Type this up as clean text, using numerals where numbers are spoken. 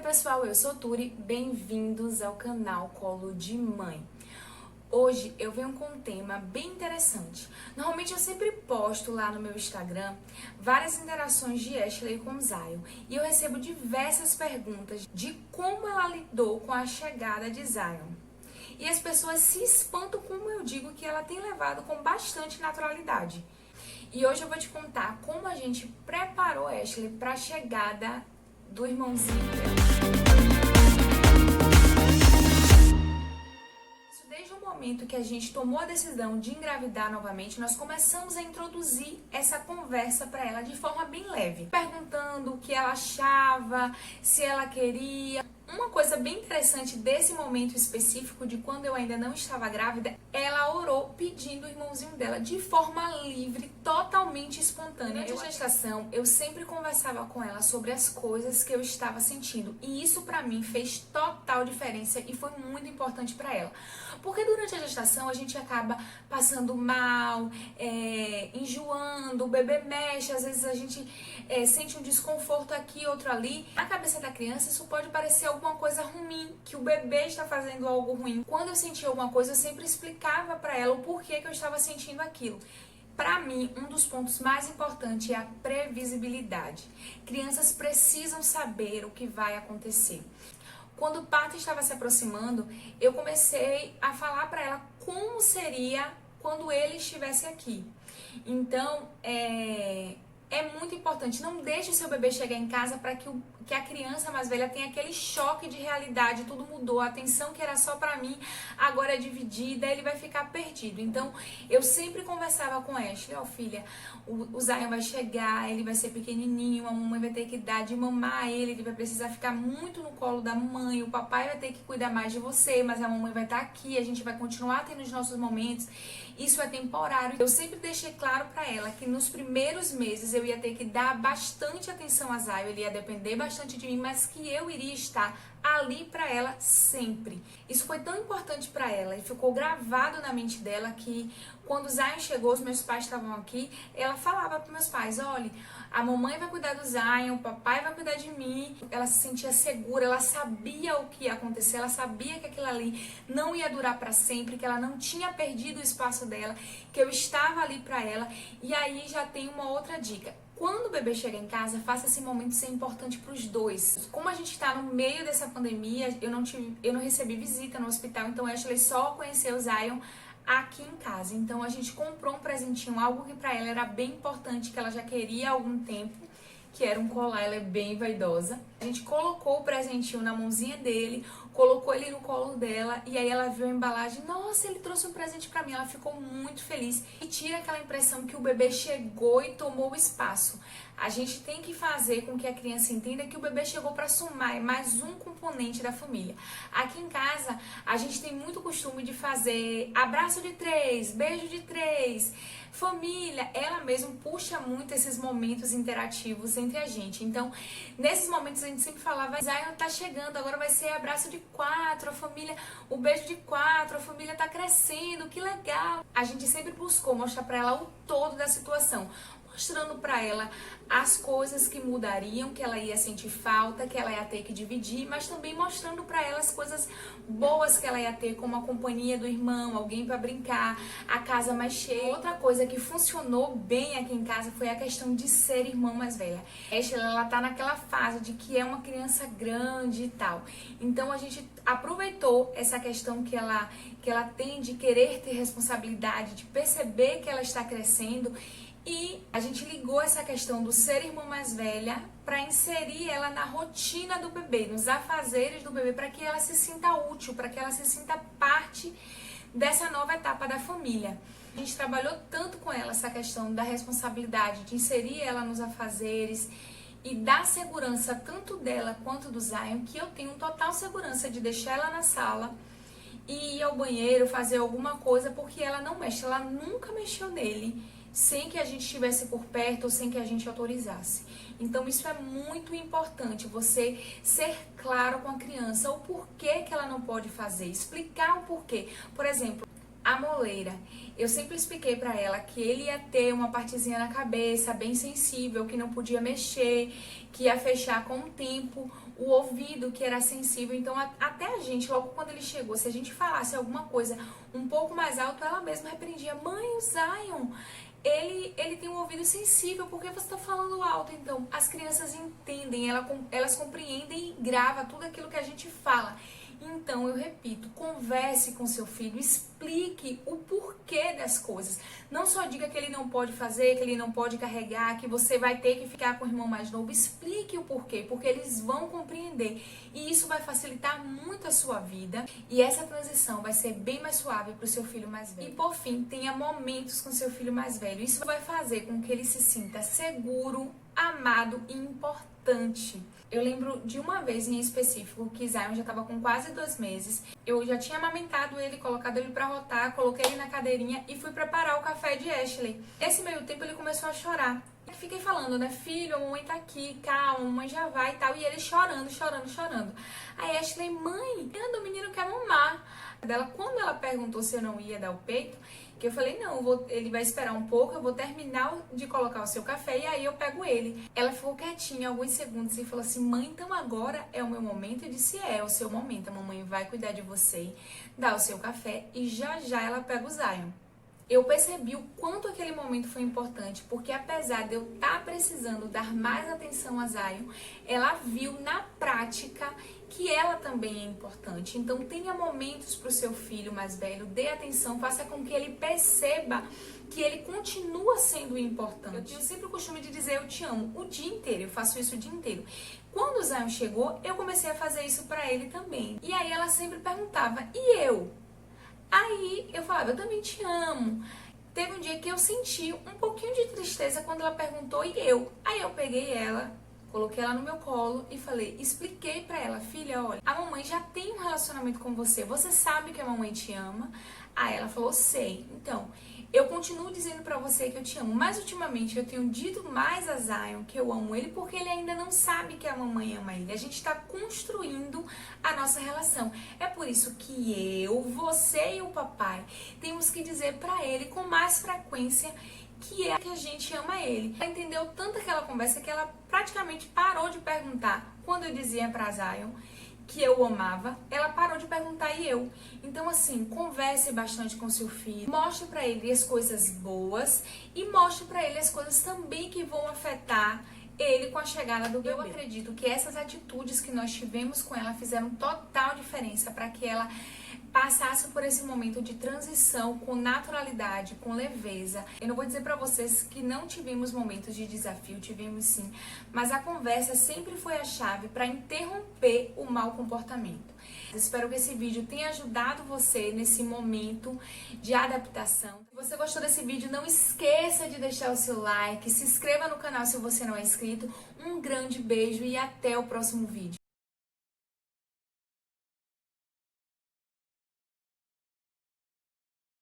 pessoal, eu sou Turi, bem-vindos ao canal Colo de Mãe. Hoje eu venho com um tema bem interessante. Normalmente eu sempre posto lá no meu Instagram várias interações de Ashley com Zion e eu recebo diversas perguntas de como ela lidou com a chegada de Zion. E as pessoas se espantam como eu digo que ela tem levado com bastante naturalidade. E hoje eu vou te contar como a gente preparou Ashley para a chegada do irmãozinho dela. Desde o momento que a gente tomou a decisão de engravidar novamente, nós começamos a introduzir essa conversa para ela de forma bem leve, perguntando o que ela achava, se ela queria. Uma coisa bem interessante desse momento específico, de quando eu ainda não estava grávida, ela orou pedindo o irmãozinho dela de forma livre, totalmente espontânea. Durante a gestação, eu sempre conversava com ela sobre as coisas que eu estava sentindo. E isso pra mim fez total diferença e foi muito importante pra ela. Porque durante a gestação a gente acaba passando mal, enjoando, o bebê mexe, às vezes a gente sente um desconforto aqui, outro ali. Na cabeça da criança isso pode parecer alguma coisa ruim, que o bebê está fazendo algo ruim. Quando eu sentia alguma coisa, eu sempre explicava para ela o porquê que eu estava sentindo aquilo. Para mim, um dos pontos mais importantes é a previsibilidade. Crianças precisam saber o que vai acontecer. Quando o parto estava se aproximando, eu comecei a falar para ela como seria quando ele estivesse aqui. Então, é muito importante, não deixe o seu bebê chegar em casa para que a criança mais velha tenha aquele choque de realidade, tudo mudou, a atenção que era só para mim agora é dividida, ele vai ficar perdido. Então, eu sempre conversava com Ashley, filha, o Zion vai chegar, ele vai ser pequenininho, a mamãe vai ter que dar de mamar a ele vai precisar ficar muito no colo da mamãe, o papai vai ter que cuidar mais de você, mas a mamãe vai estar aqui, a gente vai continuar tendo os nossos momentos, isso é temporário. Eu sempre deixei claro para ela que nos primeiros meses eu ia ter que dar bastante atenção a Zion, ele ia depender bastante de mim, mas que eu iria estar ali para ela sempre. Isso foi tão importante para ela e ficou gravado na mente dela que quando o Zion chegou, os meus pais estavam aqui, ela falava para meus pais, olha, a mamãe vai cuidar do Zion, o papai vai cuidar de mim. Ela se sentia segura, ela sabia o que ia acontecer, ela sabia que aquilo ali não ia durar para sempre, que ela não tinha perdido o espaço dela, que eu estava ali para ela. E aí já tem uma outra dica. Quando o bebê chega em casa, faça esse momento ser importante para os dois. Como a gente está no meio dessa pandemia, eu não recebi visita no hospital, então a Ashley só conheceu o Zion aqui em casa. Então a gente comprou um presentinho, algo que para ela era bem importante, que ela já queria há algum tempo, que era um colar, ela é bem vaidosa. A gente colocou o presentinho na mãozinha dele, colocou ele no colo dela e aí ela viu a embalagem, nossa, ele trouxe um presente pra mim, ela ficou muito feliz. E tira aquela impressão que o bebê chegou e tomou o espaço. A gente tem que fazer com que a criança entenda que o bebê chegou para somar, é mais um componente da família. Aqui em casa, a gente tem muito costume de fazer abraço de 3, beijo de 3, família. Ela mesma puxa muito esses momentos interativos entre a gente. Então, nesses momentos a gente sempre falava, Zion tá chegando, agora vai ser abraço de 4, a família, o beijo de 4, a família tá crescendo, que legal. A gente sempre buscou mostrar para ela o todo da situação, mostrando para ela as coisas que mudariam, que ela ia sentir falta, que ela ia ter que dividir, mas também mostrando para ela as coisas boas que ela ia ter, como a companhia do irmão, alguém para brincar, a casa mais cheia. Outra coisa que funcionou bem aqui em casa foi a questão de ser irmã mais velha. Ela tá naquela fase de que é uma criança grande e tal. Então a gente aproveitou essa questão que ela tem de querer ter responsabilidade, de perceber que ela está crescendo. E a gente ligou essa questão do ser irmã mais velha para inserir ela na rotina do bebê, nos afazeres do bebê, para que ela se sinta útil, para que ela se sinta parte dessa nova etapa da família. A gente trabalhou tanto com ela essa questão da responsabilidade, de inserir ela nos afazeres e dar segurança tanto dela quanto do Zion, que eu tenho total segurança de deixar ela na sala e ir ao banheiro, fazer alguma coisa, porque ela não mexe, ela nunca mexeu nele sem que a gente estivesse por perto ou sem que a gente autorizasse. Então isso é muito importante, você ser claro com a criança, o porquê que ela não pode fazer, explicar o porquê. Por exemplo, a moleira. Eu sempre expliquei pra ela que ele ia ter uma partezinha na cabeça bem sensível, que não podia mexer, que ia fechar com o tempo. o ouvido que era sensível. Então até a gente, logo quando ele chegou, se a gente falasse alguma coisa um pouco mais alto, ela mesma repreendia: mãe, o Zion, ele tem um ouvido sensível, por que você está falando alto? Então, as crianças entendem, elas compreendem e gravam tudo aquilo que a gente fala. Então, eu repito, converse com seu filho, explique o porquê das coisas. Não só diga que ele não pode fazer, que ele não pode carregar, que você vai ter que ficar com o irmão mais novo. Explique o porquê, porque eles vão compreender. E isso vai facilitar muito a sua vida. E essa transição vai ser bem mais suave para o seu filho mais velho. E por fim, tenha momentos com seu filho mais velho. Isso vai fazer com que ele se sinta seguro, amado e importante. Eu lembro de uma vez em específico que Zion já estava com quase 2 meses. Eu já tinha amamentado ele, colocado ele para rotar, coloquei ele na cadeirinha e fui preparar o café de Ashley. Nesse meio tempo ele começou a chorar. Eu fiquei falando, né, filho, a mamãe tá aqui, calma, a mamãe já vai e tal. E ele chorando. Aí Ashley, mãe, o menino quer mamar. Quando ela perguntou se eu não ia dar o peito, que eu falei, não, ele vai esperar um pouco, eu vou terminar de colocar o seu café e aí eu pego ele. Ela ficou quietinha alguns segundos e falou assim, mãe, então agora é o meu momento? Eu disse, é o seu momento, a mamãe vai cuidar de você, dá o seu café e já já ela pega o Zion. Eu percebi o quanto aquele momento foi importante, porque apesar de eu estar precisando dar mais atenção a Zion, ela viu na prática que ela também é importante. Então tenha momentos para o seu filho mais velho, dê atenção, faça com que ele perceba que ele continua sendo importante. Eu tenho sempre o costume de dizer eu te amo o dia inteiro, eu faço isso o dia inteiro. Quando o Zion chegou, eu comecei a fazer isso para ele também. E aí ela sempre perguntava, e eu? Aí eu falava, eu também te amo. Teve um dia que eu senti um pouquinho de tristeza quando ela perguntou, e eu? Aí eu peguei ela, coloquei ela no meu colo e falei, expliquei pra ela, filha, olha, a mamãe já tem um relacionamento com você, você sabe que a mamãe te ama? Aí ela falou, sei. Então, eu continuo dizendo pra você que eu te amo, mas ultimamente eu tenho dito mais a Zion que eu amo ele porque ele ainda não sabe que a mamãe ama ele. A gente tá construindo a nossa relação. É por isso que eu, você e o papai temos que dizer pra ele com mais frequência que é que a gente ama ele. Ela entendeu tanto aquela conversa que ela praticamente parou de perguntar quando eu dizia pra Zion que eu amava, ela parou de perguntar e eu. Então assim, converse bastante com seu filho, mostre pra ele as coisas boas e mostre pra ele as coisas também que vão afetar ele com a chegada do bebê. Eu acredito que essas atitudes que nós tivemos com ela fizeram total diferença para que ela passasse por esse momento de transição com naturalidade, com leveza. Eu não vou dizer pra vocês que não tivemos momentos de desafio, tivemos sim, mas a conversa sempre foi a chave para interromper o mau comportamento. Espero que esse vídeo tenha ajudado você nesse momento de adaptação. Se você gostou desse vídeo, não esqueça de deixar o seu like, se inscreva no canal se você não é inscrito. Um grande beijo e até o próximo vídeo.